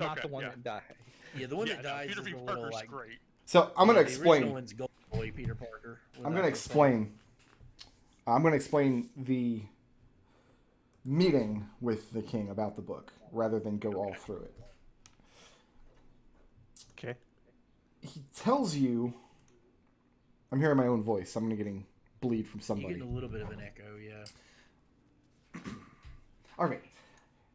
not the one that died. Yeah, the one that dies Peter is B. the Parker's little, like... great. So I'm going to The explain. original one's Golden Boy, Peter Parker. I'm going to explain. I'm going to explain the meeting with the king about the book, rather than go all through it. Okay. He tells you... I'm hearing my own voice. I'm getting bleed from somebody. You're getting a little bit of an echo, yeah. All right.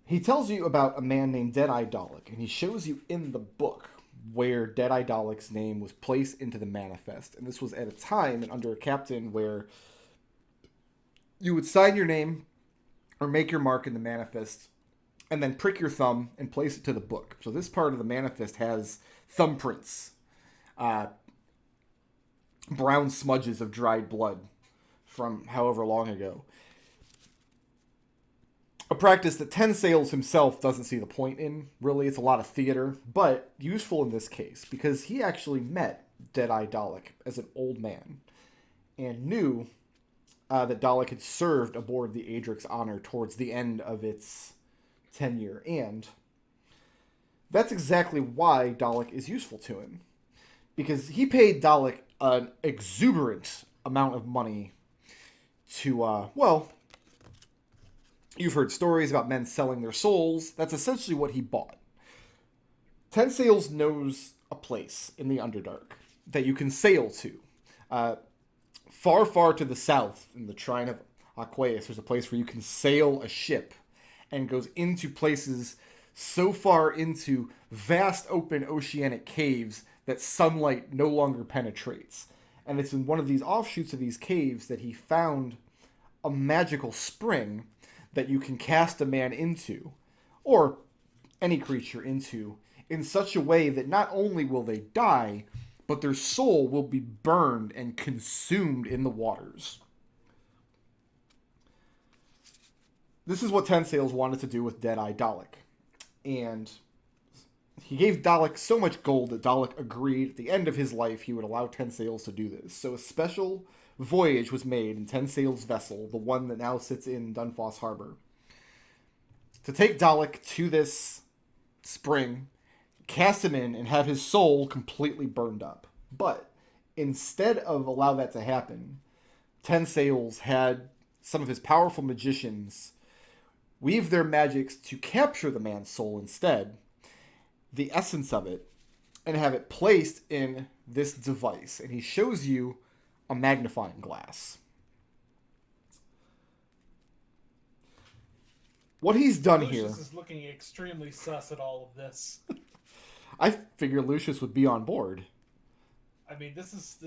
He tells you about a man named Deadeye Dalek, and he shows you in the book where Deadeye Dalek's name was placed into the manifest. And this was at a time and under a captain where you would sign your name or make your mark in the manifest and then prick your thumb and place it to the book. So this part of the manifest has thumbprints, brown smudges of dried blood from however long ago. A practice that Ten Sails himself doesn't see the point in. Really, it's a lot of theater, but useful in this case because he actually met Deadeye Dalek as an old man and knew that Dalek had served aboard the Adric's Honor towards the end of its tenure, and that's exactly why Dalek is useful to him. Because he paid Dalek an exuberant amount of money to, you've heard stories about men selling their souls. That's essentially what he bought. Ten Sails knows a place in the Underdark that you can sail to. Far, far to the south, in the Shrine of Aqueous, there's a place where you can sail a ship and goes into places so far into vast open oceanic caves that sunlight no longer penetrates. And it's in one of these offshoots of these caves that he found a magical spring that you can cast a man into, or any creature into, in such a way that not only will they die, but their soul will be burned and consumed in the waters. This is what Ten Sails wanted to do with Deadeye Dalek. And he gave Dalek so much gold that Dalek agreed at the end of his life he would allow Ten Sails to do this. So a special voyage was made in Ten Sails' vessel, the one that now sits in Dunfoss Harbor, to take Dalek to this spring, cast him in, and have his soul completely burned up. But instead of allow that to happen, Ten Sails had some of his powerful magicians weave their magics to capture the man's soul instead, the essence of it, and have it placed in this device. And he shows you a magnifying glass. What he's done Lucius here... Lucius is looking extremely sus at all of this. I figured Lucius would be on board. I mean, this is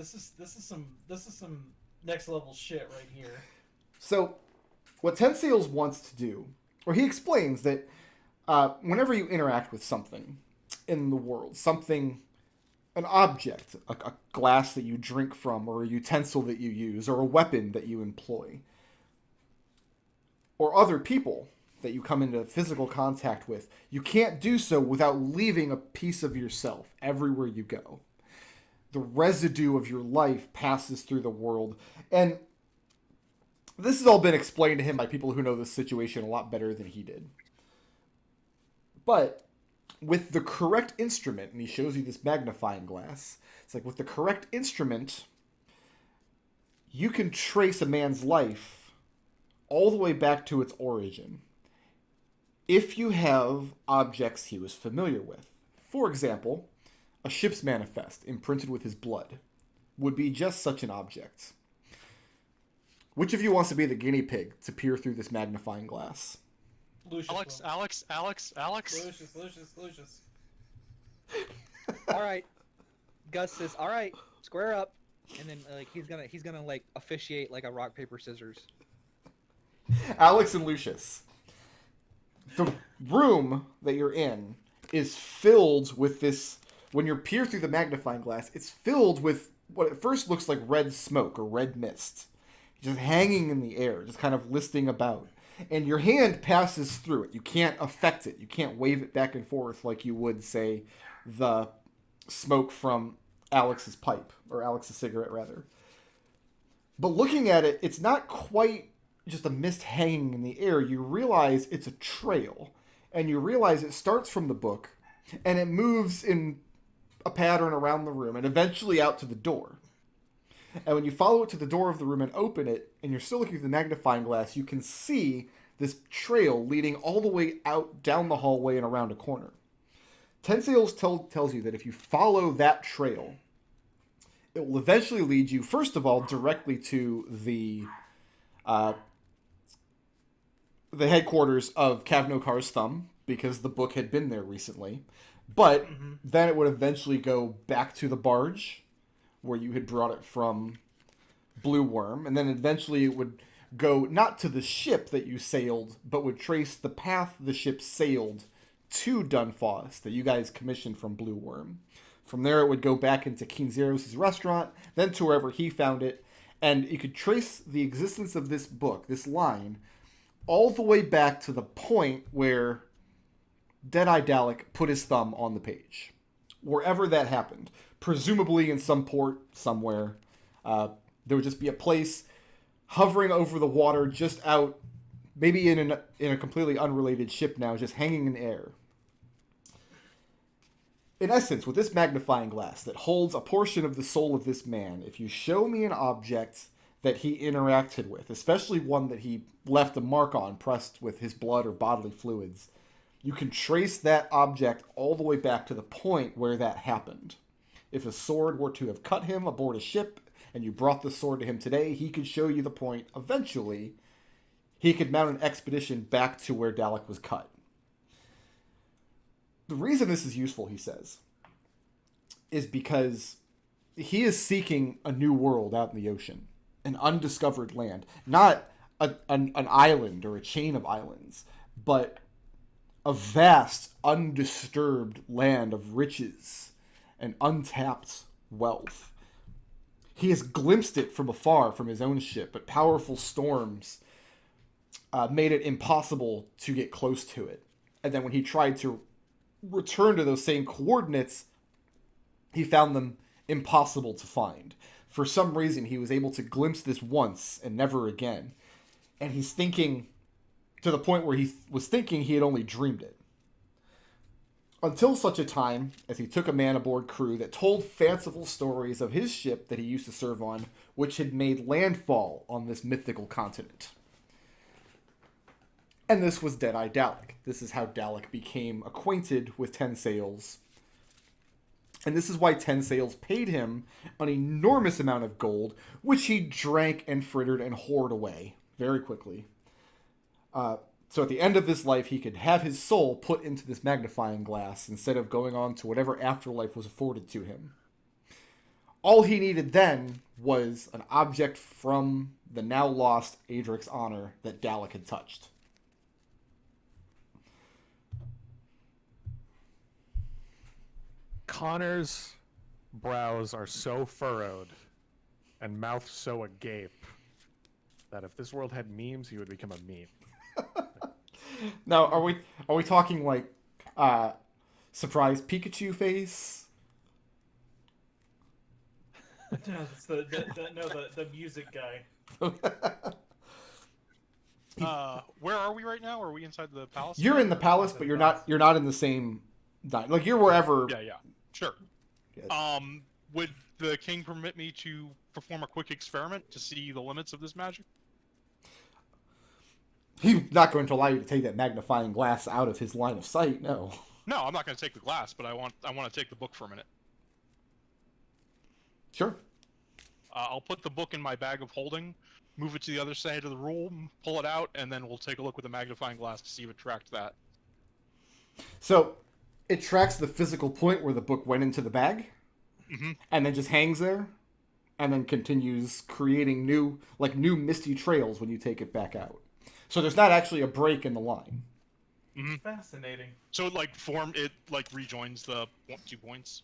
some next level shit right here. So, what Ten Sails wants to do, or he explains that whenever you interact with something in the world, something, an object, a glass that you drink from, or a utensil that you use, or a weapon that you employ, or other people that you come into physical contact with, you can't do so without leaving a piece of yourself everywhere you go. The residue of your life passes through the world. And this has all been explained to him by people who know this situation a lot better than he did. But with the correct instrument, and he shows you this magnifying glass, it's like with the correct instrument, you can trace a man's life all the way back to its origin, if you have objects he was familiar with. For example, a ship's manifest imprinted with his blood would be just such an object. Which of you wants to be the guinea pig to peer through this magnifying glass? Lucius. Alex. Lucius. All right. Gus says, "All right, square up," and then he's gonna like officiate like a rock paper scissors. Alex and Lucius. The room that you're in is filled with this. When you peer through the magnifying glass, it's filled with what at first looks like red smoke or red mist, just hanging in the air, just kind of listing about. And your hand passes through it. You can't affect it. You can't wave it back and forth like you would, say, the smoke from Alex's pipe, or Alex's cigarette, rather. But looking at it, it's not quite just a mist hanging in the air. You realize it's a trail. And you realize it starts from the book and it moves in a pattern around the room and eventually out to the door. And when you follow it to the door of the room and open it, and you're still looking through the magnifying glass, you can see this trail leading all the way out down the hallway and around a corner. Ten Sails tells you that if you follow that trail, it will eventually lead you, first of all, directly to the headquarters of Kavnokar's Thumb, because the book had been there recently. But then it would eventually go back to the barge, where you had brought it from Blue Worm, and then eventually it would go not to the ship that you sailed, but would trace the path the ship sailed to Dunfoss that you guys commissioned from Blue Worm. From there, it would go back into King Zeros' restaurant, then to wherever he found it, and you could trace the existence of this book, this line, all the way back to the point where Deadeye Dalek put his thumb on the page. Wherever that happened. Presumably in some port somewhere. There would just be a place hovering over the water just out, maybe in a completely unrelated ship now, just hanging in air. In essence, with this magnifying glass that holds a portion of the soul of this man, if you show me an object that he interacted with, especially one that he left a mark on pressed with his blood or bodily fluids, you can trace that object all the way back to the point where that happened. If a sword were to have cut him aboard a ship, and you brought the sword to him today, he could show you the point. Eventually, he could mount an expedition back to where Dalek was cut. The reason this is useful, he says, is because he is seeking a new world out in the ocean. An undiscovered land. Not an island or a chain of islands, but a vast, undisturbed land of riches and untapped wealth. He has glimpsed it from afar from his own ship, but powerful storms made it impossible to get close to it. And then when he tried to return to those same coordinates, he found them impossible to find. For some reason, he was able to glimpse this once and never again. And he's thinking, to the point where he was thinking he had only dreamed it. Until such a time as he took a man aboard crew that told fanciful stories of his ship that he used to serve on, which had made landfall on this mythical continent. And this was Deadeye Dalek. This is how Dalek became acquainted with Ten Sails. And this is why Ten Sails paid him an enormous amount of gold, which he drank and frittered and hoarded away very quickly. So at the end of his life, he could have his soul put into this magnifying glass instead of going on to whatever afterlife was afforded to him. All he needed then was an object from the now lost Adric's honor that Dalek had touched. Connor's brows are so furrowed and mouth so agape that if this world had memes, he would become a meme. Now, are we talking like surprise Pikachu face? No, it's the music guy. Where are we right now? Are we inside the palace? You're in the palace, but you're not in the same. Like you're wherever. Yeah, sure. Yes. Would the king permit me to perform a quick experiment to see the limits of this magic? He's not going to allow you to take that magnifying glass out of his line of sight. No. No, I'm not going to take the glass, but I want to take the book for a minute. Sure. I'll put the book in my bag of holding, move it to the other side of the room, pull it out, and then we'll take a look with a magnifying glass to see if it tracked that. So, it tracks the physical point where the book went into the bag, and then just hangs there, and then continues creating new misty trails when you take it back out. So there's not actually a break in the line. Fascinating. So it rejoins the 2 points.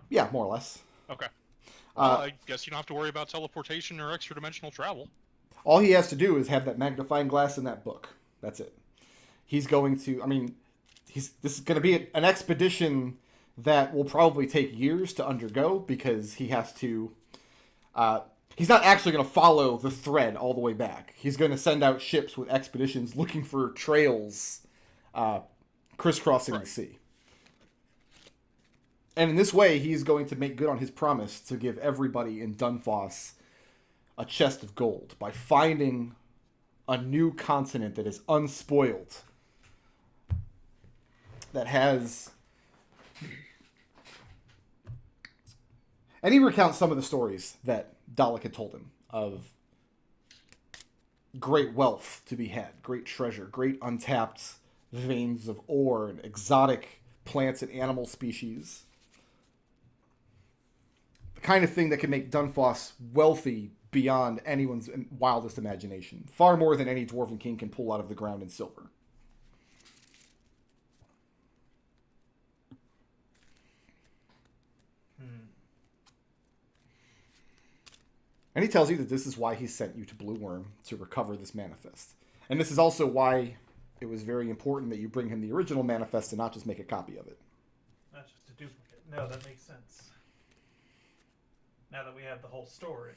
Yeah, more or less. Okay. I guess you don't have to worry about teleportation or extra dimensional travel. All he has to do is have that magnifying glass in that book. That's it. He's going to. This is going to be an expedition that will probably take years to undergo because he has to. He's not actually going to follow the thread all the way back. He's going to send out ships with expeditions looking for trails, crisscrossing the Right. sea. And in this way, he's going to make good on his promise to give everybody in Dunfoss a chest of gold by finding a new continent that is unspoiled, that has... And he recounts some of the stories that Dalek had told him of great wealth to be had, great treasure, great untapped veins of ore and exotic plants and animal species. The kind of thing that can make Dunfoss wealthy beyond anyone's wildest imagination. Far more than any Dwarven king can pull out of the ground in silver. And he tells you that this is why he sent you to Blue Worm, to recover this manifest. And this is also why it was very important that you bring him the original manifest and not just make a copy of it. Not just a duplicate. No, that makes sense. Now that we have the whole story.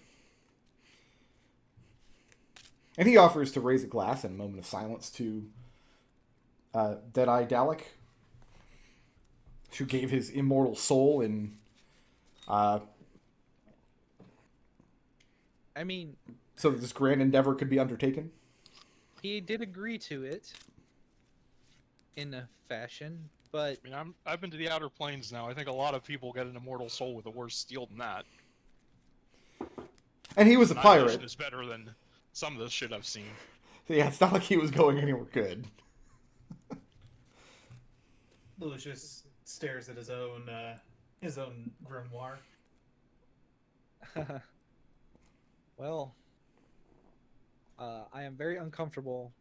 And he offers to raise a glass in a moment of silence to Deadeye Dalek, who gave his immortal soul in... I mean, so that this grand endeavor could be undertaken. he did agree to it in a fashion, but I mean, I've been to the Outer Planes now. I think a lot of people get an immortal soul with a worse steel than that. And he was a pirate. Annihilation is better than some of the shit I've seen. So yeah, it's not like he was going anywhere good. Lucius stares at his own grimoire. well, I am very uncomfortable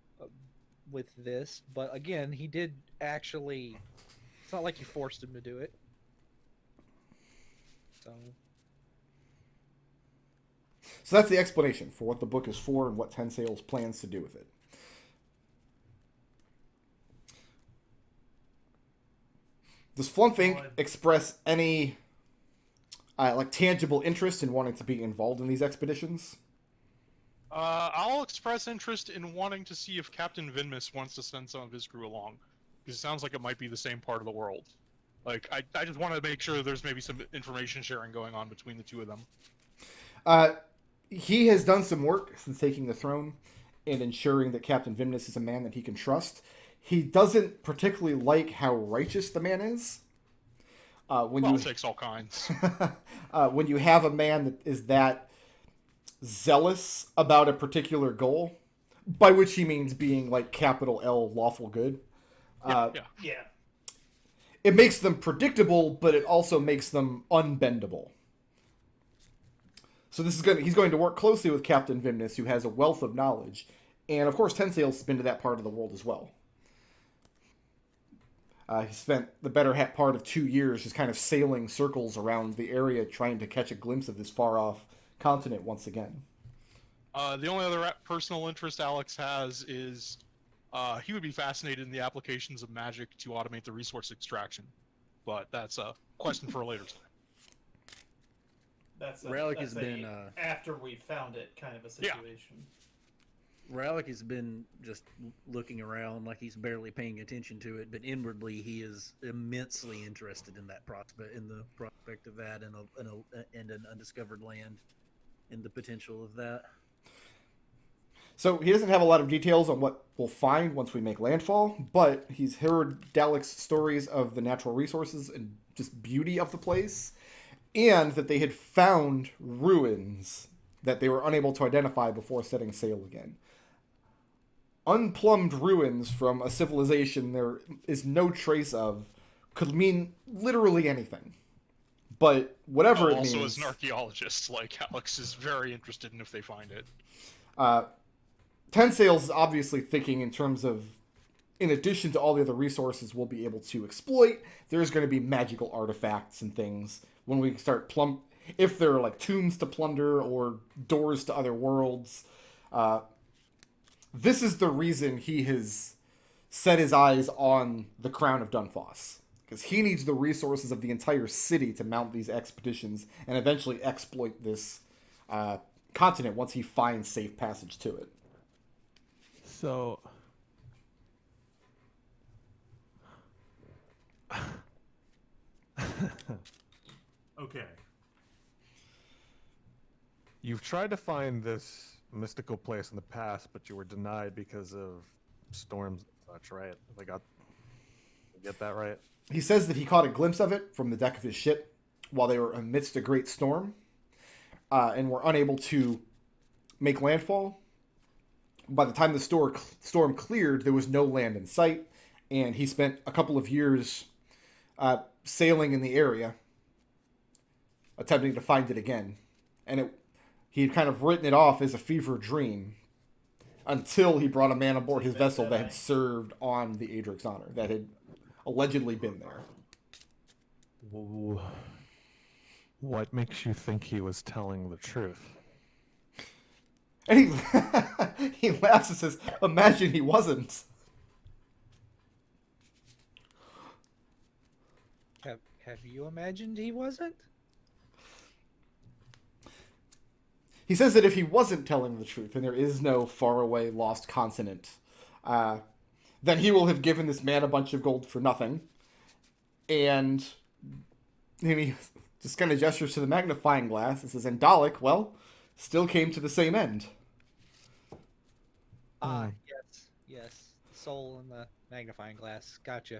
with this, but again, he did actually... It's not like you forced him to do it. So that's the explanation for what the book is for and what Ten Sails plans to do with it. Does Flumph Inc. express any tangible interest in wanting to be involved in these expeditions? I'll express interest in wanting to see if Captain Vinmus wants to send some of his crew along, because it sounds like it might be the same part of the world. Like, I just want to make sure there's maybe some information sharing going on between the two of them. He has done some work since taking the throne in ensuring that Captain Vinmus is a man that he can trust. He doesn't particularly like how righteous the man is. It takes all kinds. When you have a man that is that zealous about a particular goal, by which he means being like capital L lawful good. Yeah. It makes them predictable, but it also makes them unbendable. So he's going to work closely with Captain Vinmus, who has a wealth of knowledge, and of course Ten Sails has been to that part of the world as well. He spent the better part of 2 years just kind of sailing circles around the area, trying to catch a glimpse of this far-off continent once again. The only other personal interest Alex has is he would be fascinated in the applications of magic to automate the resource extraction, but that's a question for a later time. Rallick has been after we found it kind of a situation. Rallick has been just looking around like he's barely paying attention to it, but inwardly he is immensely interested in that prospect, in the prospect of that, and an undiscovered land, and the potential of that. So he doesn't have a lot of details on what we'll find once we make landfall, but he's heard Dalek's stories of the natural resources and just beauty of the place, and that they had found ruins that they were unable to identify before setting sail again. Unplumbed ruins from a civilization there is no trace of could mean literally anything. But whatever it means... Also, as an archaeologist, like, Alex is very interested in if they find it. Ten Sails is obviously thinking in terms of, in addition to all the other resources we'll be able to exploit, there's going to be magical artifacts and things when we start if there are like tombs to plunder or doors to other worlds. This is the reason he has set his eyes on the Crown of Dunfoss, because he needs the resources of the entire city to mount these expeditions and eventually exploit this continent once he finds safe passage to it. So Okay. You've tried to find this mystical place in the past, but you were denied because of storms and such, right? Get that right? He says that he caught a glimpse of it from the deck of his ship while they were amidst a great storm, and were unable to make landfall. By the time the storm cleared, there was no land in sight, and he spent a couple of years sailing in the area, attempting to find it again. And he had kind of written it off as a fever dream until he brought a man aboard his vessel that had served on the Adric's honor, that had allegedly been there. What makes you think he was telling the truth? And he laughs and says, imagine he wasn't. Have you imagined he wasn't? He says that if he wasn't telling the truth, and there is no faraway lost continent, then he will have given this man a bunch of gold for nothing. And he just kind of gestures to the magnifying glass and says, and Dalek, well, still came to the same end. Yes. Soul in the magnifying glass. Gotcha.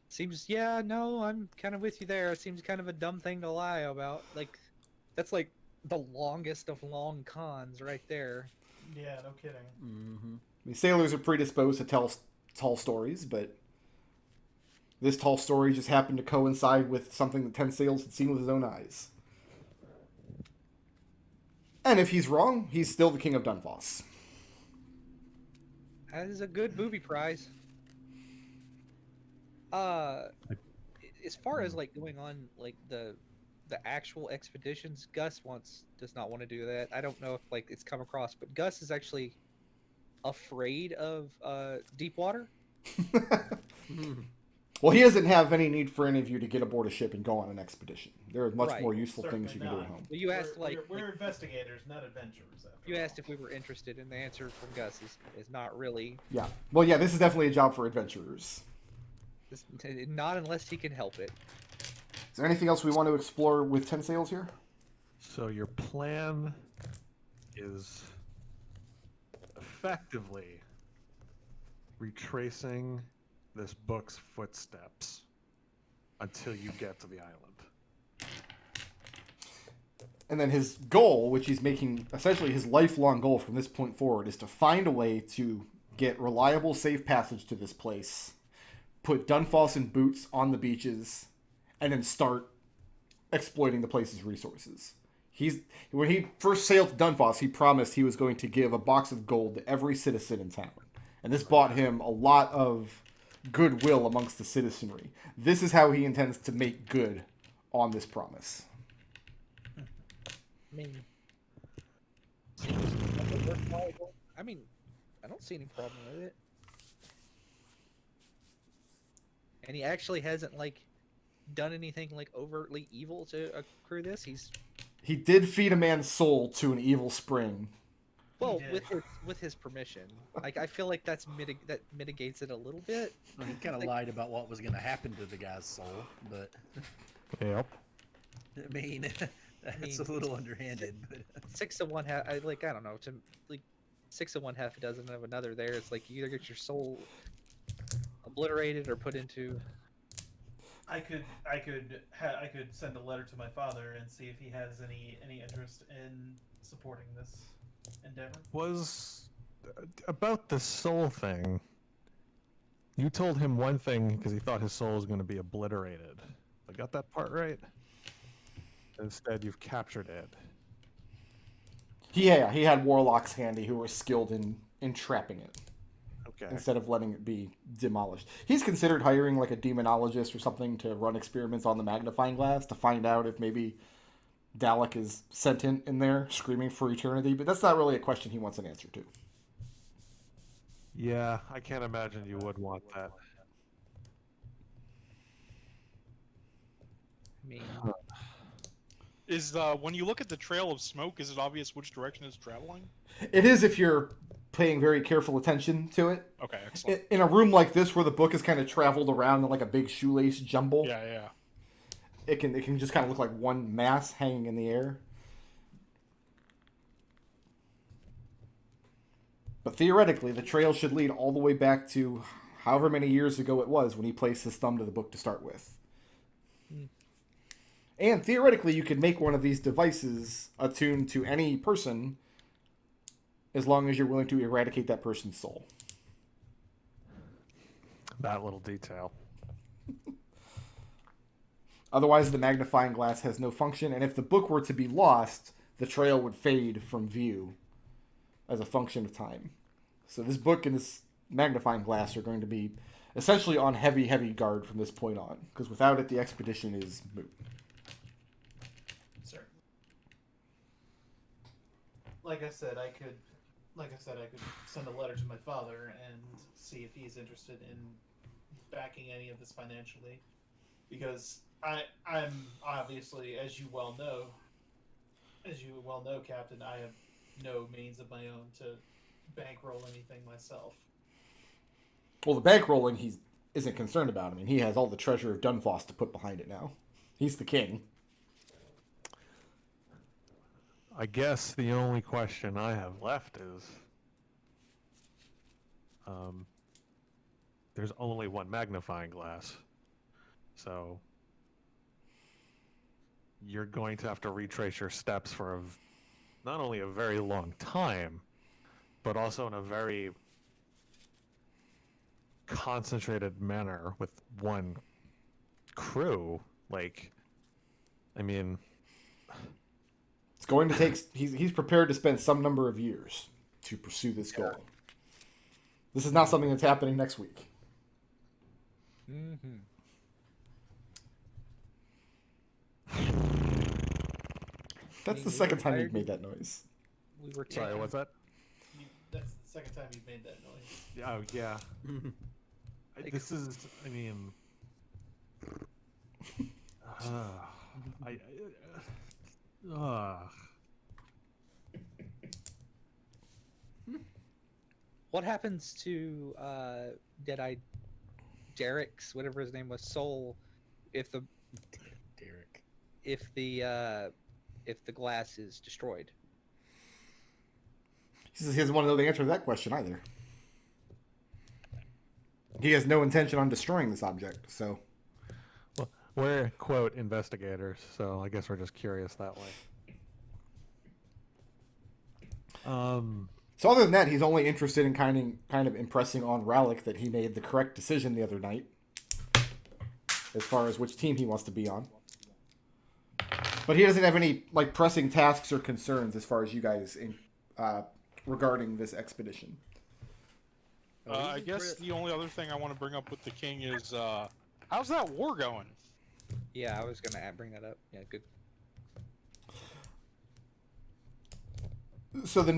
Seems, yeah, no, I'm kind of with you there. It seems kind of a dumb thing to lie about. Like, that's like the longest of long cons right there. Yeah, no kidding. Mm-hmm. I mean, sailors are predisposed to tell tall stories, but this tall story just happened to coincide with something that Ten Sails had seen with his own eyes. And if he's wrong, he's still the king of Dunfoss. That is a good booby prize. As far as like going on like the actual expeditions, Gus does not want to do that. I don't know if like it's come across, but Gus is actually afraid of deep water. Well, he doesn't have any need for any of you to get aboard a ship and go on an expedition. There are much Right. more useful things Certainly you can do not. at home. Well, you asked We're investigators, not adventurers. After you all. asked if we were interested, and the answer from Gus is not really. Yeah. Well, yeah, this is definitely a job for adventurers. Not unless he can help it. Is there anything else we want to explore with Ten Sails here? So your plan is effectively retracing this book's footsteps until you get to the island. And then his goal, which he's making essentially his lifelong goal from this point forward, is to find a way to get reliable, safe passage to this place, put Dunfoss and Boots on the beaches, and then start exploiting the place's resources. When he first sailed to Dunfoss, he promised he was going to give a box of gold to every citizen in town. And this bought him a lot of goodwill amongst the citizenry. This is how he intends to make good on this promise. I mean, I don't see any problem with it. And he actually hasn't like done anything like overtly evil to accrue this. He did feed a man's soul to an evil spring. Well, did. with his permission. Like I feel like that mitigates it a little bit. Well, he kind of lied about what was going to happen to the guy's soul, but Yep. I mean, that's a little underhanded. But 6 of one half. I don't know. To like 6 of one, half a dozen of another. There, it's like you either get your soul obliterated or put into. I could send a letter to my father and see if he has any interest in supporting this endeavor. Was about the soul thing. You told him one thing because he thought his soul was going to be obliterated. I got that part right? Instead, you've captured it. He had warlocks handy who were skilled in trapping it Okay. instead of letting it be demolished. He's considered hiring like a demonologist or something to run experiments on the magnifying glass to find out if maybe Dalek is sentient in there screaming for eternity, but that's not really a question he wants an answer to. Yeah, I can't imagine you would want that. I mean, Is when you look at the trail of smoke, is it obvious which direction it's traveling? It is if you're paying very careful attention to it. Okay, excellent. In a room like this where the book is kind of traveled around in like a big shoelace jumble, Yeah. it can just kind of look like one mass hanging in the air. But theoretically, the trail should lead all the way back to however many years ago it was when he placed his thumb to the book to start with. And theoretically, you could make one of these devices attuned to any person as long as you're willing to eradicate that person's soul. That little detail. Otherwise, the magnifying glass has no function, and if the book were to be lost, the trail would fade from view as a function of time. So this book and this magnifying glass are going to be essentially on heavy, heavy guard from this point on, because without it, the expedition is moot. Sir. Like I said, I could send a letter to my father and see if he's interested in backing any of this financially, because I'm obviously, as you well know, Captain, I have no means of my own to bankroll anything myself. Well, the bankrolling he isn't concerned about. I mean, he has all the treasure of Dunfoss to put behind it now. He's the king. I guess the only question I have left is, there's only one magnifying glass, so you're going to have to retrace your steps for not only a very long time, but also in a very concentrated manner with one crew. Like, I mean, it's going to take. He's prepared to spend some number of years to pursue this goal. This is not something that's happening next week. Mm-hmm. That's the second time you've made that noise. We were sorry, taking- what's that? That's the second time you've made that noise. Oh, yeah. This is, I mean... What happens to Deadeye Derek's, whatever his name was, soul, if the Derek. if the glass is destroyed? He says he doesn't want to know the answer to that question either. He has no intention on destroying this object, so... Well, we're, quote, investigators, so I guess we're just curious that way. So other than that, he's only interested in kind of impressing on Rallick that he made the correct decision the other night, as far as which team he wants to be on. But he doesn't have any like pressing tasks or concerns as far as you guys regarding this expedition. I guess the only other thing I want to bring up with the king is, how's that war going? Yeah, I was gonna bring that up. Yeah, good. So the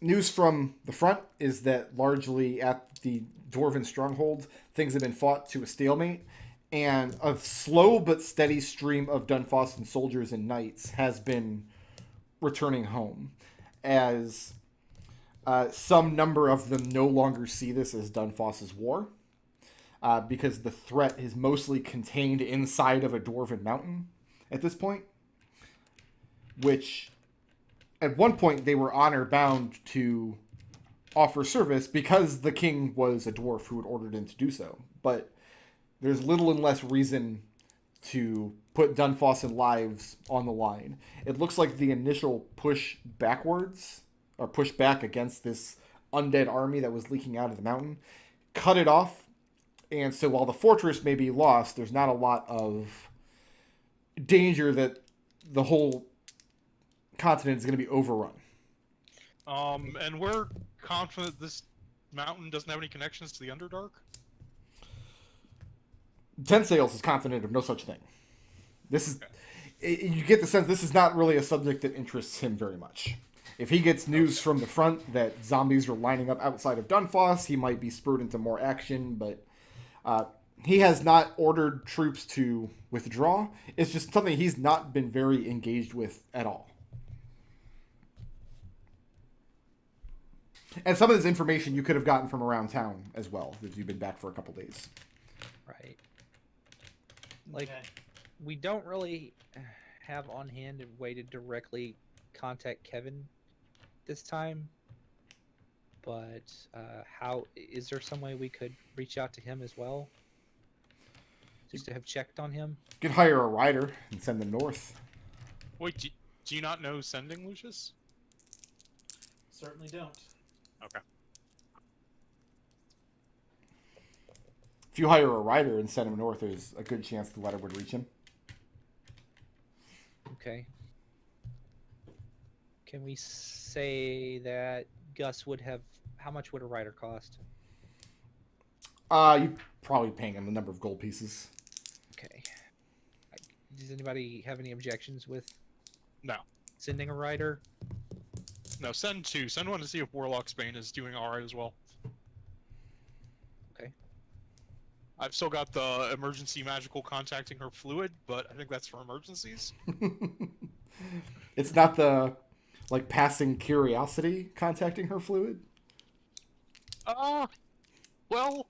news from the front is that largely at the Dwarven stronghold, things have been fought to a stalemate, and a slow but steady stream of Dunfossan soldiers and knights has been returning home, as some number of them no longer see this as Dunfoss's war, because the threat is mostly contained inside of a Dwarven mountain at this point, which at one point they were honor bound to offer service because the king was a dwarf who had ordered him to do so. But there's little and less reason to put Dunfossan lives on the line. It looks like the initial push backwards, or push back against this undead army that was leaking out of the mountain, cut it off. And so while the fortress may be lost, there's not a lot of danger that the whole continent is going to be overrun. And we're confident this mountain doesn't have any connections to the Underdark? Ten Sails is confident of no such thing. This is, you get the sense this is not really a subject that interests him very much. If he gets news from the front that zombies are lining up outside of Dunfoss, he might be spurred into more action, but he has not ordered troops to withdraw. It's just something he's not been very engaged with at all. And some of this information you could have gotten from around town as well, if you've been back for a couple days. Right. Like, Okay. we don't really have on hand a way to directly contact Kevin this time. But how is there some way we could reach out to him as well? Just to have checked on him? You could hire a rider and send them north. Wait, do you not know sending, Lucius? Certainly don't. Okay. If you hire a rider and send him north, there's a good chance the letter would reach him. Okay. Can we say that Gus would have... How much would a rider cost? You probably paying him a number of gold pieces. Okay. Does anybody have any objections with No. sending a rider? No, send two. Send one to see if Warlock Spain is doing alright as well. Okay. I've still got the emergency magical contacting her fluid, but I think that's for emergencies. It's not the, like, passing curiosity contacting her fluid? Well,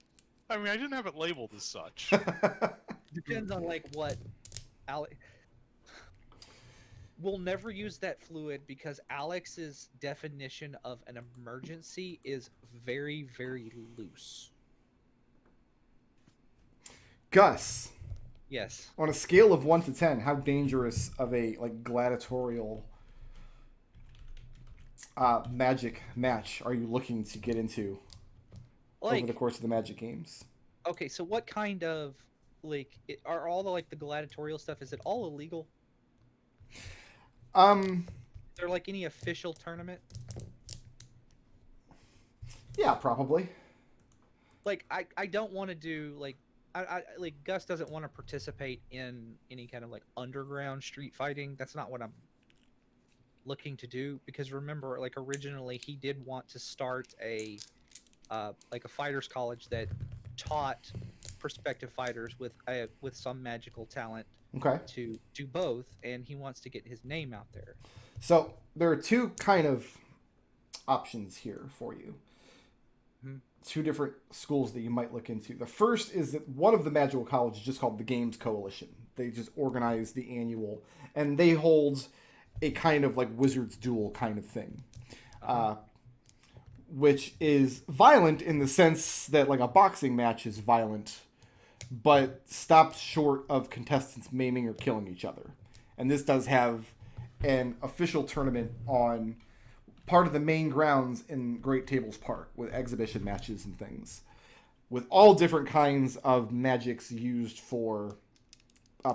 I mean, I didn't have it labeled as such. Depends on like what Alex. We'll never use that fluid because Alex's definition of an emergency is very, very loose. Gus, Yes. on a scale of 1 to 10, how dangerous of a, like, gladiatorial magic match are you looking to get into over the Like, course of the Magic Games? okay, so what kind of are all the like the gladiatorial stuff? Is it all illegal? Is there like any official tournament? Yeah, probably. Like I don't want to do like I like Gus doesn't want to participate in any kind of like underground street fighting. That's not what I'm looking to do because remember like originally he did want to start a like a fighters college that taught prospective fighters with some magical talent Okay. to do both, and he wants to get his name out there. So there are two kind of options here for you. Mhm. Two different schools that you might look into. The first is that one of the magical colleges is just called the Games Coalition. They just organize the annual, and they hold a kind of like Wizard's Duel kind of thing. Which is violent in the sense that like a boxing match is violent, but stops short of contestants maiming or killing each other. And this does have an official tournament on part of the main grounds in Great Tables Park with exhibition matches and things, with all different kinds of magics used for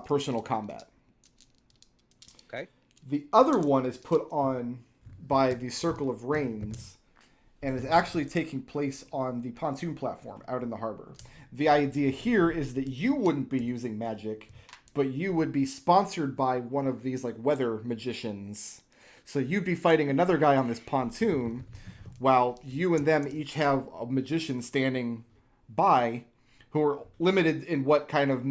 personal combat. Okay. The other one is put on by the Circle of Rains, and is actually taking place on the pontoon platform out in the harbor. The idea here is that you wouldn't be using magic, but you would be sponsored by one of these like weather magicians. So you'd be fighting another guy on this pontoon, while you and them each have a magician standing by who are limited in what kind of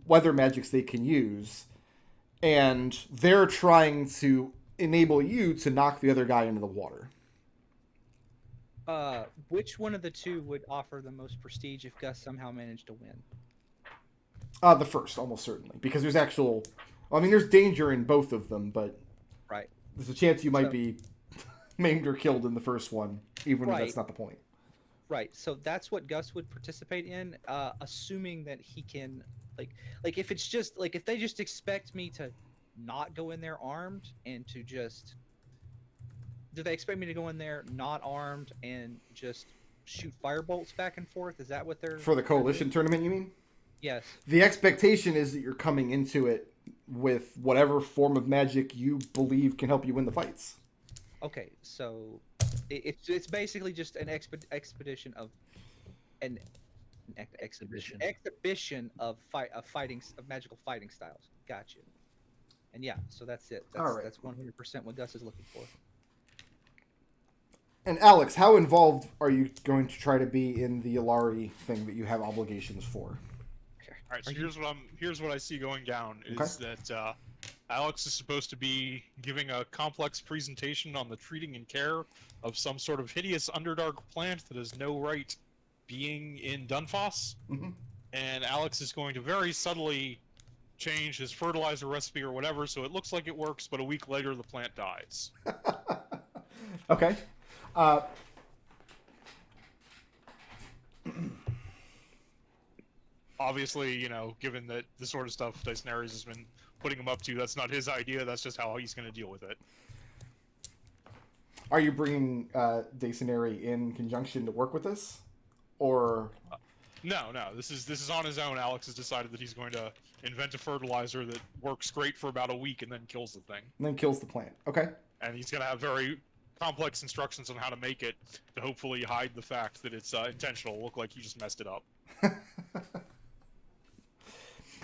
weather magics they can use. And they're trying to enable you to knock the other guy into the water. Which one of the two would offer the most prestige if Gus somehow managed to win? The first, almost certainly, because there's actual. I mean, there's danger in both of them, but Right. there's a chance you might be maimed or killed in the first one, even if Right. that's not the point. Right. So that's what Gus would participate in, assuming that he can, like if it's just like if they just expect me to not go in there armed and to just. Do they expect me to go in there not armed and just shoot firebolts back and forth? Is that what they're For the coalition tournament, you mean? Yes. The expectation is that you're coming into it with whatever form of magic you believe can help you win the fights. Okay, so it's basically just an expedition of an exhibition of magical fighting styles. Gotcha. And yeah, so that's it. That's, All right. That's 100% what Gus is looking for. And Alex, how involved are you going to try to be in the Ilari thing that you have obligations for? Alright, so here's what I see going down is that Alex is supposed to be giving a complex presentation on the treating and care of some sort of hideous Underdark plant that has no right being in Dunfoss. Mm-hmm. And Alex is going to very subtly change his fertilizer recipe or whatever, so it looks like it works, but a week later the plant dies. Okay. Obviously, you know, given that the sort of stuff Dysonaries has been putting him up to, that's not his idea, that's just how he's going to deal with it. Are you bringing Destinary in conjunction to work with this? Or... No, this is on his own. Alex has decided that he's going to invent a fertilizer that works great for about a week and then kills the thing. And then kills the plant. Okay. And he's going to have very complex instructions on how to make it to hopefully hide the fact that it's intentional, look like he just messed it up.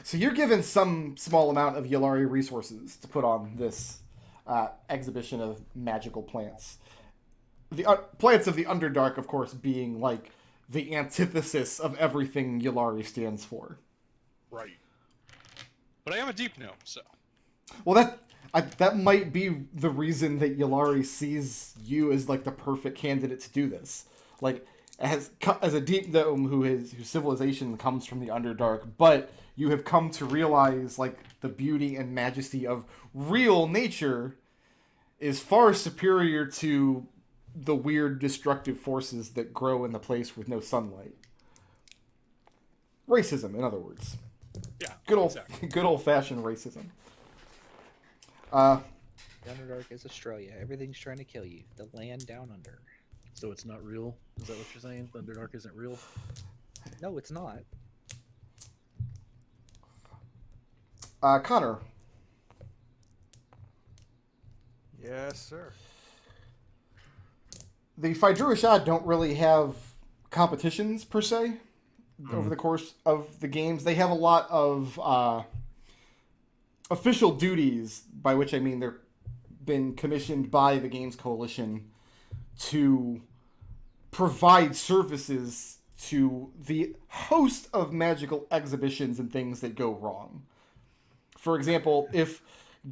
So you're given some small amount of Yulari resources to put on this exhibition of magical plants. The plants of the Underdark, of course, being like the antithesis of everything Yulari stands for. Right. But I am a deep gnome, so... Well, that might be the reason that Yulari sees you as like the perfect candidate to do this. Like, as a deep gnome whose civilization comes from the Underdark, but you have come to realize like the beauty and majesty of real nature is far superior to the weird destructive forces that grow in the place with no sunlight. Racism, in other words. Yeah, Good old fashioned racism. The Underdark is Australia. Everything's trying to kill you. The land down under. So it's not real? Is that what you're saying? The Underdark isn't real? No, it's not. Connor. Yes, sir. The Fydruashad don't really have competitions, per se, over the course of the games. They have a lot of official duties, by which I mean they're been commissioned by the Games Coalition to provide services to the host of magical exhibitions and things that go wrong. For example, if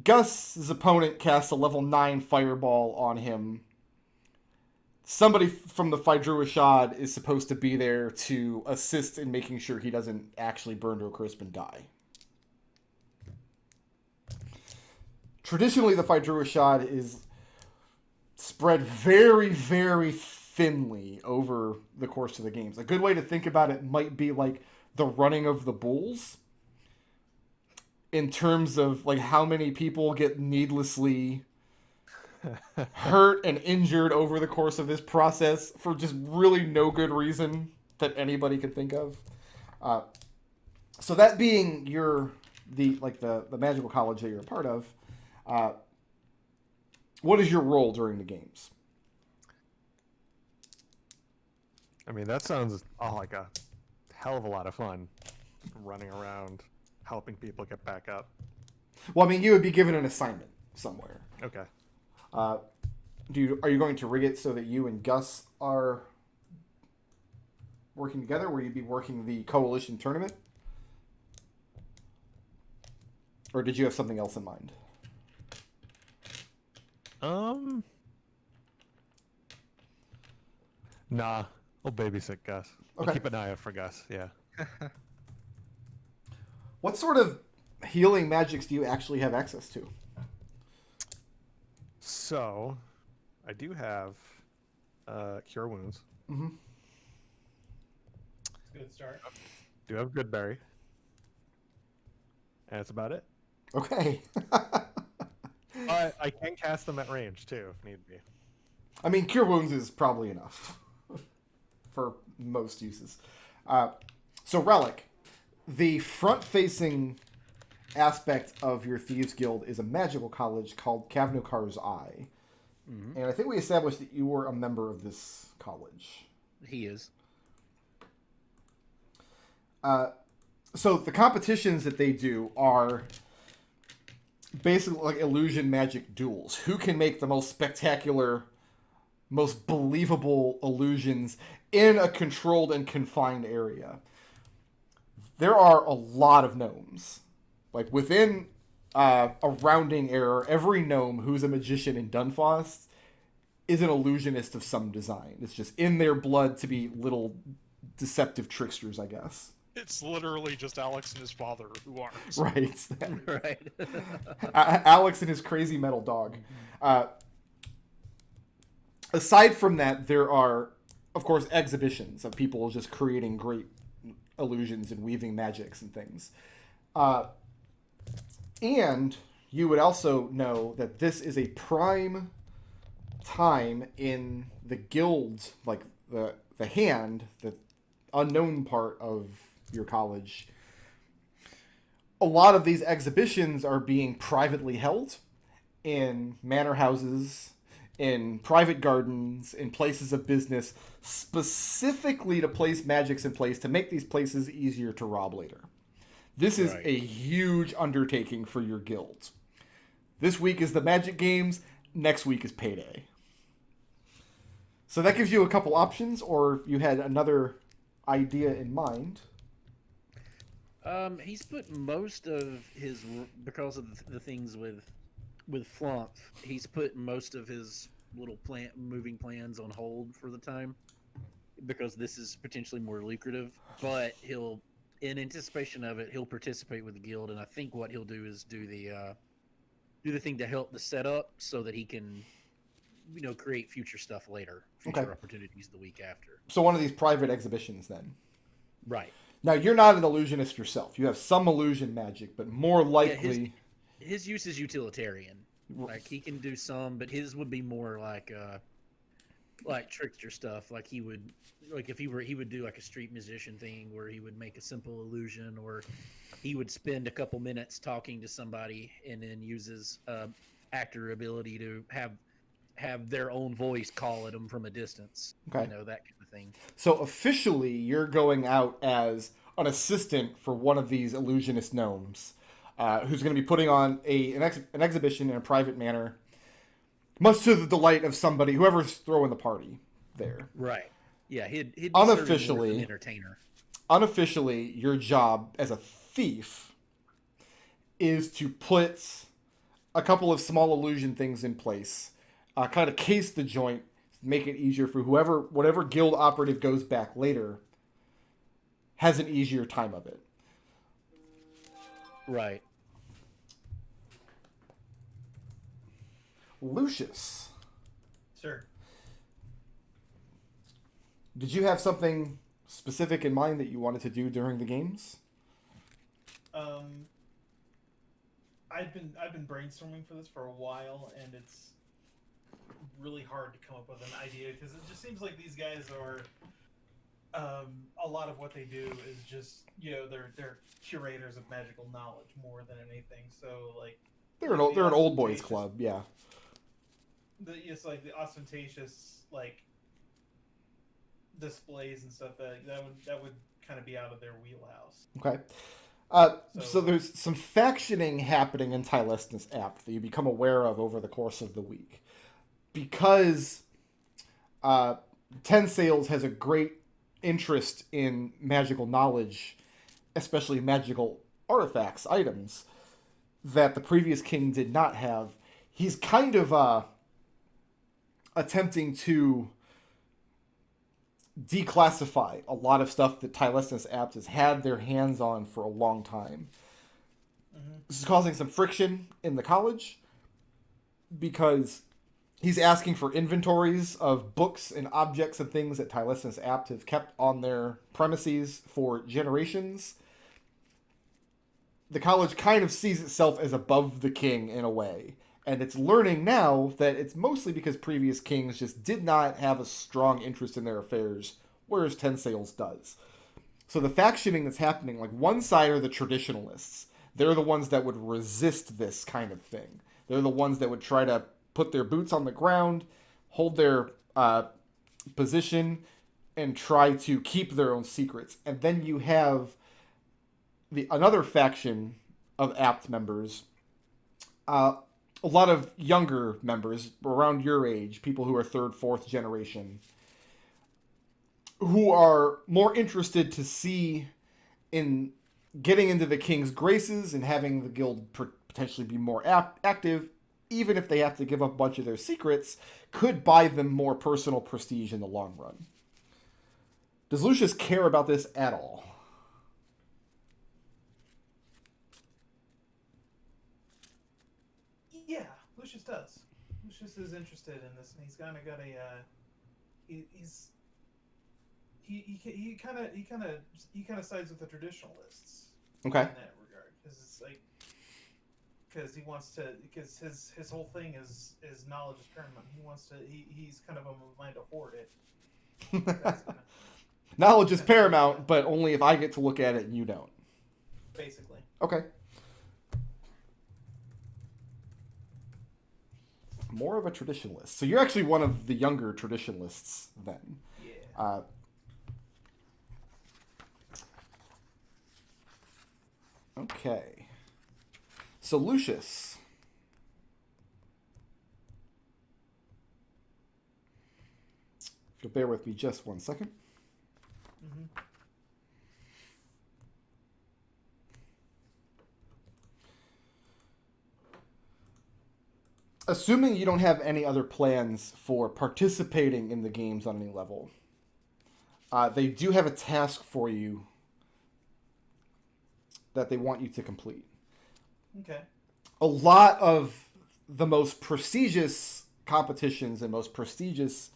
Gus's opponent casts a level 9 fireball on him, somebody from the Fydruashad is supposed to be there to assist in making sure he doesn't actually burn to a crisp and die. Traditionally, the Fydruashad is spread very, very thinly over the course of the games. A good way to think about it might be like the running of the bulls, in terms of like how many people get needlessly hurt and injured over the course of this process for just really no good reason that anybody could think of. So that being the magical college that you're a part of, what is your role during the games? I mean, that sounds like a hell of a lot of fun. Running around, helping people get back up. Well, I mean, you would be given an assignment somewhere. Okay. Are you going to rig it so that you and Gus are working together? Will you be working the coalition tournament? Or did you have something else in mind? Nah, I'll babysit Gus. Okay. I'll keep an eye out for Gus, yeah. What sort of healing magics do you actually have access to? So, I do have Cure Wounds. Mm-hmm. Good start. Do have Goodberry. And that's about it. Okay. But I can cast them at range, too, if need be. I mean, Cure Wounds is probably enough for most uses. So, Rallick, the front-facing aspect of your Thieves Guild is a magical college called Kavnokar's Eye. Mm-hmm. And I think we established that you were a member of this college. He is. So the competitions that they do are basically like illusion magic duels. Who can make the most spectacular, most believable illusions in a controlled and confined area? There are a lot of gnomes. Like within a rounding error. Every gnome who's a magician in Dunfast is an illusionist of some design. It's just in their blood to be little deceptive tricksters, I guess. It's literally just Alex and his father who aren't. Right. Right. Alex and his crazy metal dog. Aside from that, there are, of course, exhibitions of people just creating great illusions and weaving magics and things. And you would also know that this is a prime time in the guild, like the hand, the unknown part of your college. A lot of these exhibitions are being privately held in manor houses, in private gardens, in places of business, specifically to place magics in place to make these places easier to rob later. This is a huge undertaking for your guild. This week is the Magic Games, next week is payday. So that gives you a couple options, or you had another idea in mind. He's put most of his, because of the things with Flumph, he's put most of his little moving plans on hold for the time, because this is potentially more lucrative. But he'll, in anticipation of it, he'll participate with the guild, and I think what he'll do is do the thing to help the setup, so that he can, create future stuff later, future opportunities the week after. So one of these private exhibitions, then. Right. Now, you're not an illusionist yourself. You have some illusion magic, but more likely... Yeah, his use is utilitarian. Like, he can do some, but his would be more like trickster stuff. Like, he would do like a street musician thing where he would make a simple illusion, or he would spend a couple minutes talking to somebody and then uses actor ability to have their own voice call at them from a distance. Okay. That kind of thing. So officially, you're going out as an assistant for one of these illusionist gnomes, who's going to be putting on an exhibition in a private manner, much to the delight of somebody, whoever's throwing the party there. Right. Yeah, he'd be Unofficially, an entertainer. Unofficially, your job as a thief is to put a couple of small illusion things in place, kind of case the joint, make it easier for whatever guild operative goes back later has an easier time of it. Right. Lucius. Sure. Did you have something specific in mind that you wanted to do during the games? I've been brainstorming for this for a while, and it's really hard to come up with an idea, because it just seems like these guys are a lot of what they do is just they're curators of magical knowledge more than anything. So like they're an old boys club, yeah. It's like the ostentatious like displays and stuff that would kind of be out of their wheelhouse. Okay. So there's some factioning happening in Tylestinus Apt that you become aware of over the course of the week. Because Ten Sails has a great interest in magical knowledge, especially magical artifacts, items, that the previous king did not have. He's kind of attempting to declassify a lot of stuff that Tylestinus Apt has had their hands on for a long time. Mm-hmm. This is causing some friction in the college, because he's asking for inventories of books and objects and things that Tylestinus Apt have kept on their premises for generations. The college kind of sees itself as above the king in a way. And it's learning now that it's mostly because previous kings just did not have a strong interest in their affairs, whereas Ten Sails does. So the factioning that's happening, like one side are the traditionalists. They're the ones that would resist this kind of thing. They're the ones that would try to put their boots on the ground, hold their position, and try to keep their own secrets. And then you have another faction of Apt members, a lot of younger members, around your age, people who are third, fourth generation, who are more interested to see in getting into the king's graces and having the guild potentially be more active, even if they have to give up a bunch of their secrets, could buy them more personal prestige in the long run. Does Lucius care about this at all? Yeah, Lucius does. Lucius is interested in this, and he's kind of got a. He kind of sides with the traditionalists. Okay. In that regard, because it's like, because he wants to, because his whole thing is knowledge is paramount. He wants to. He's kind of a mind to hoard it. That's kinda, Knowledge is paramount, but only if I get to look at it and you don't. basically. Okay. More of a traditionalist. So you're actually one of the younger traditionalists then. Yeah. Okay. So Lucius. If you'll bear with me just 1 second. Mm-hmm. Assuming you don't have any other plans for participating in the games on any level, they do have a task for you that they want you to complete. Okay. A lot of the most prestigious competitions and most prestigious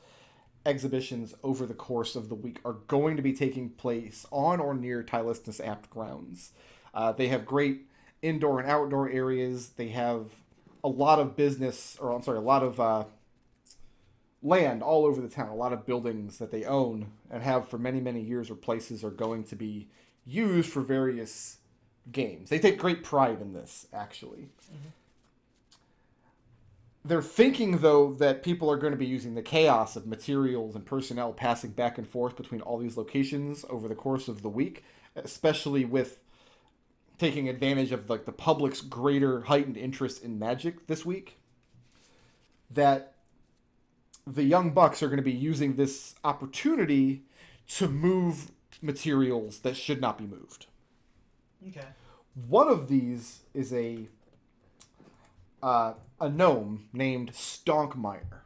exhibitions over the course of the week are going to be taking place on or near Tilistus Apt grounds. They have great indoor and outdoor areas. They have a lot of a lot of land all over the town, a lot of buildings that they own and have for many, many years, where places are going to be used for various games. They take great pride in this, actually. Mm-hmm. They're thinking, though, that people are going to be using the chaos of materials and personnel passing back and forth between all these locations over the course of the week, especially with taking advantage of like the public's greater heightened interest in magic this week, that the young bucks are going to be using this opportunity to move materials that should not be moved. Okay. One of these is a gnome named Stonkmeyer.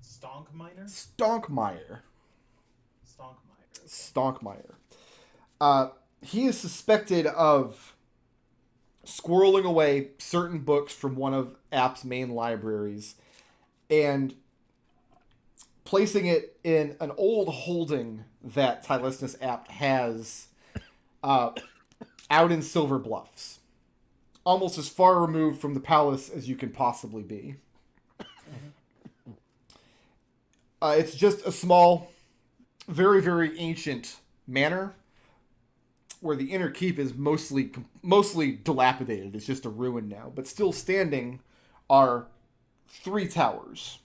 Stonkminer? Stonkmeyer. Stonkminer. Stonkmeyer. He is suspected of squirreling away certain books from one of App's main libraries and placing it in an old holding that Tilistus Apt has out in Silver Bluffs. Almost as far removed from the palace as you can possibly be. It's just a small, very, very ancient manor where the inner keep is mostly dilapidated. It's just a ruin now. But still standing are 3 towers.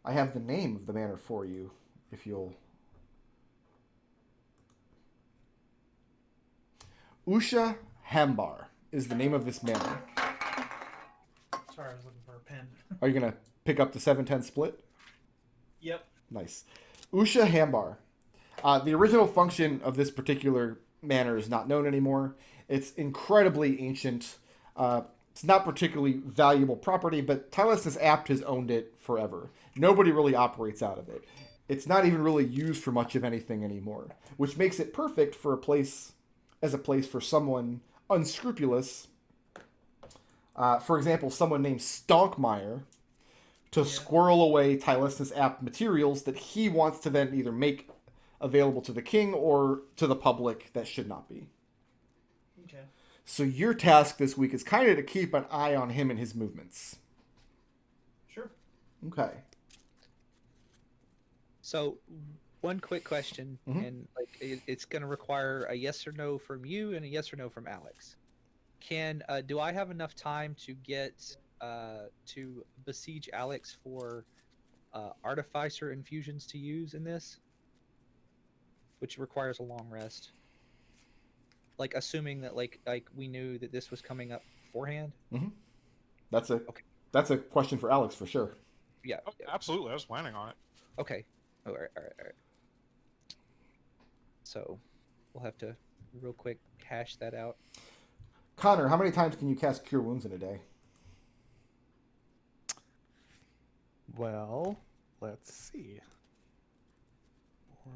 I have the name of the manor for you, if you'll... Usha Hambar is the name of this manor. Sorry, I was looking for a pen. Are you going to pick up the 7-10 split? Yep. Nice. Usha Hambar. The original function of this particular manor is not known anymore. It's incredibly ancient. It's not particularly valuable property, but Tilistus Apt has owned it forever. Nobody really operates out of it. It's not even really used for much of anything anymore, which makes it perfect for a place for someone unscrupulous. For example, someone named Stonkmeyer to squirrel away Tilistus Apt materials that he wants to then either make available to the king or to the public that should not be. Okay. So your task this week is kind of to keep an eye on him and his movements. Sure. Okay. So, one quick question, and like it's going to require a yes or no from you and a yes or no from Alex. Do I have enough time to get to besiege Alex for Artificer infusions to use in this, which requires a long rest? Like assuming that like we knew that this was coming up beforehand. That's a question for Alex for sure. Yeah. Oh, absolutely, I was planning on it. Okay. All right. So we'll have to real quick hash that out. Connor, how many times can you cast Cure Wounds in a day? Well, let's see. 4,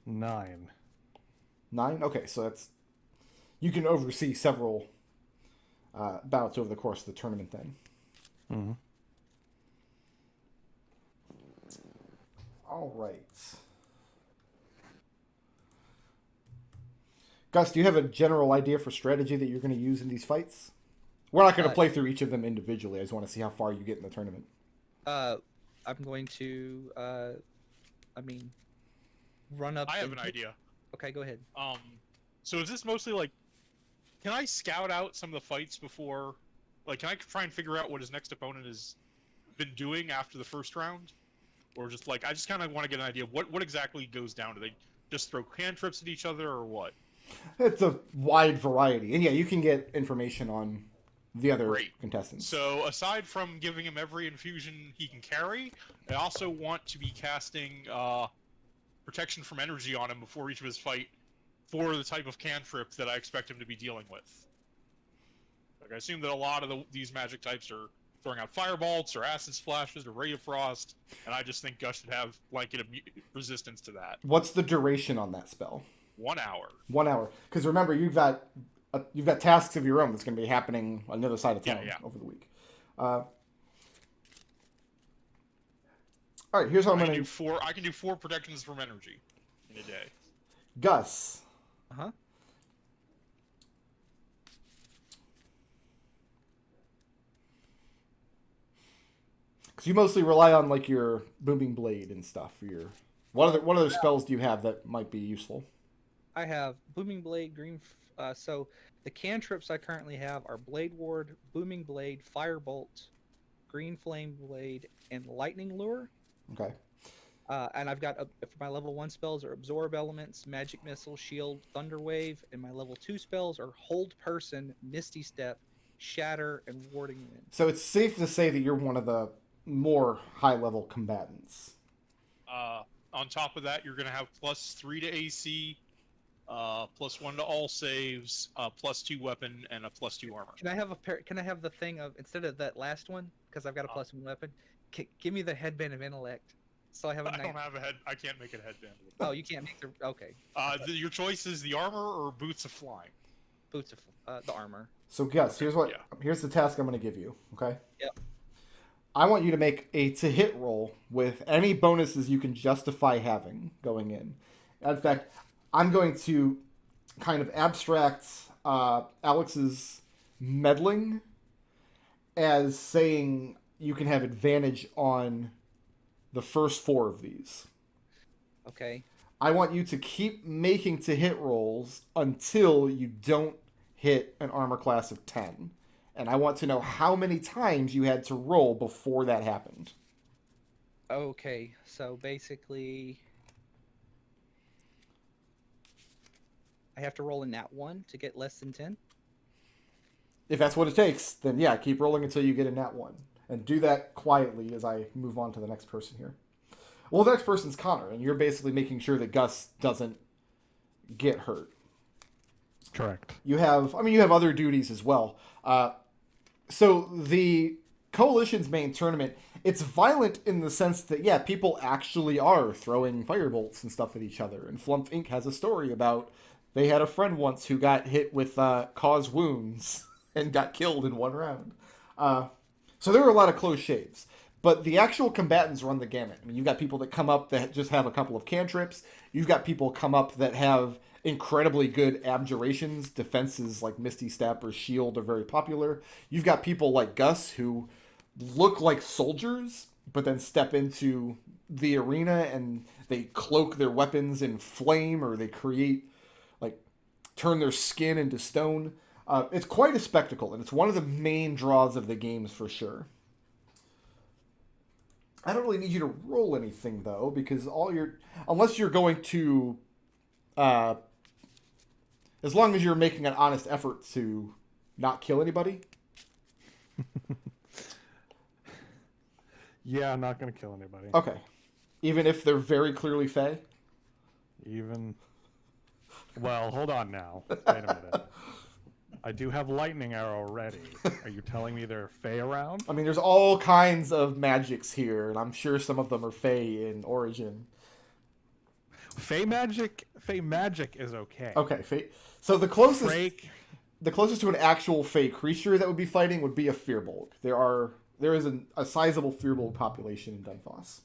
9. 9? Okay, so that's... You can oversee several bouts over the course of the tournament then. Mm-hmm. All right. Gus, do you have a general idea for strategy that you're going to use in these fights? We're not going to play through each of them individually. I just want to see how far you get in the tournament. I'm going to, run up. I have an idea. Okay, go ahead. So is this mostly like, can I scout out some of the fights before, like, can I try and figure out what his next opponent has been doing after the first round? Or just like, I just kind of want to get an idea of what exactly goes down. Do they just throw cantrips at each other or what? It's a wide variety. And yeah, you can get information on the other contestants. So aside from giving him every infusion he can carry, I also want to be casting protection from energy on him before each of his fight for the type of cantrip that I expect him to be dealing with. Like, I assume that a lot of these magic types are throwing out firebolts or acid splashes or ray of frost, and I just think Gus should have blanket resistance to that. What's the duration on that spell? 1 hour. 1 hour. Because remember, you've got tasks of your own that's going to be happening on the other side of town over the week. All right, here's how I'm going to do. I can do 4 protections from energy in a day. Gus. Uh-huh. Because you mostly rely on like your booming blade and stuff for your. What other spells do you have that might be useful? I have booming blade, green. So the cantrips I currently have are blade ward, booming blade, firebolt, green flame blade, and lightning lure. Okay. And I've got for my level 1 spells are absorb elements, magic missile, shield, thunder wave, and my level 2 spells are hold person, misty step, shatter, and warding wind. So it's safe to say that you're one of the more high level combatants. On top of that, you're going to have +3 to AC, +1 to all saves, +2 weapon, and a +2 armor. Can I have Can I have the thing of instead of that last one because I've got a +1 weapon? Give me the headband of intellect. So I have a. I don't have a head. I can't make a headband. Oh, you can't make the. Okay. Your choice is the armor or boots of flying. Boots of the armor. So Gus, here's the task I'm going to give you. Okay. Yep. I want you to make a to hit roll with any bonuses you can justify having going in. In fact, I'm going to kind of abstract Alex's meddling as saying you can have advantage on the first 4 of these. Okay. I want you to keep making to hit rolls until you don't hit an armor class of 10. And I want to know how many times you had to roll before that happened. Okay, so basically I have to roll a nat 1 to get less than 10? If that's what it takes, then yeah, keep rolling until you get a nat 1. And do that quietly as I move on to the next person here. Well, the next person's Connor, and you're basically making sure that Gus doesn't get hurt. Correct. You have other duties as well. So the Coalition's main tournament, it's violent in the sense that, yeah, people actually are throwing firebolts and stuff at each other. And Flumph Inc. has a story about they had a friend once who got hit with cause wounds and got killed in 1 round. So there are a lot of close shaves. But the actual combatants run the gamut. I mean, you've got people that come up that just have a couple of cantrips. You've got people come up that have incredibly good abjurations. Defenses like Misty Step or Shield are very popular. You've got people like Gus who look like soldiers, but then step into the arena and they cloak their weapons in flame, or they turn their skin into stone. It's quite a spectacle, and it's one of the main draws of the games for sure. I don't really need you to roll anything, though, because unless you're going to, as long as you're making an honest effort to not kill anybody. Yeah, I'm not going to kill anybody. Okay. Even if they're very clearly Fey? Even. Well, hold on now. Wait a minute. I do have lightning arrow ready. Are you telling me there are Fey around? I mean, there's all kinds of magics here, and I'm sure some of them are Fey in origin. Fey magic is okay. Okay, Fey. So the closest Frake, the closest to an actual Fey creature that would be fighting would be a Firbolg. There is a sizable Firbolg population in Dunfoss.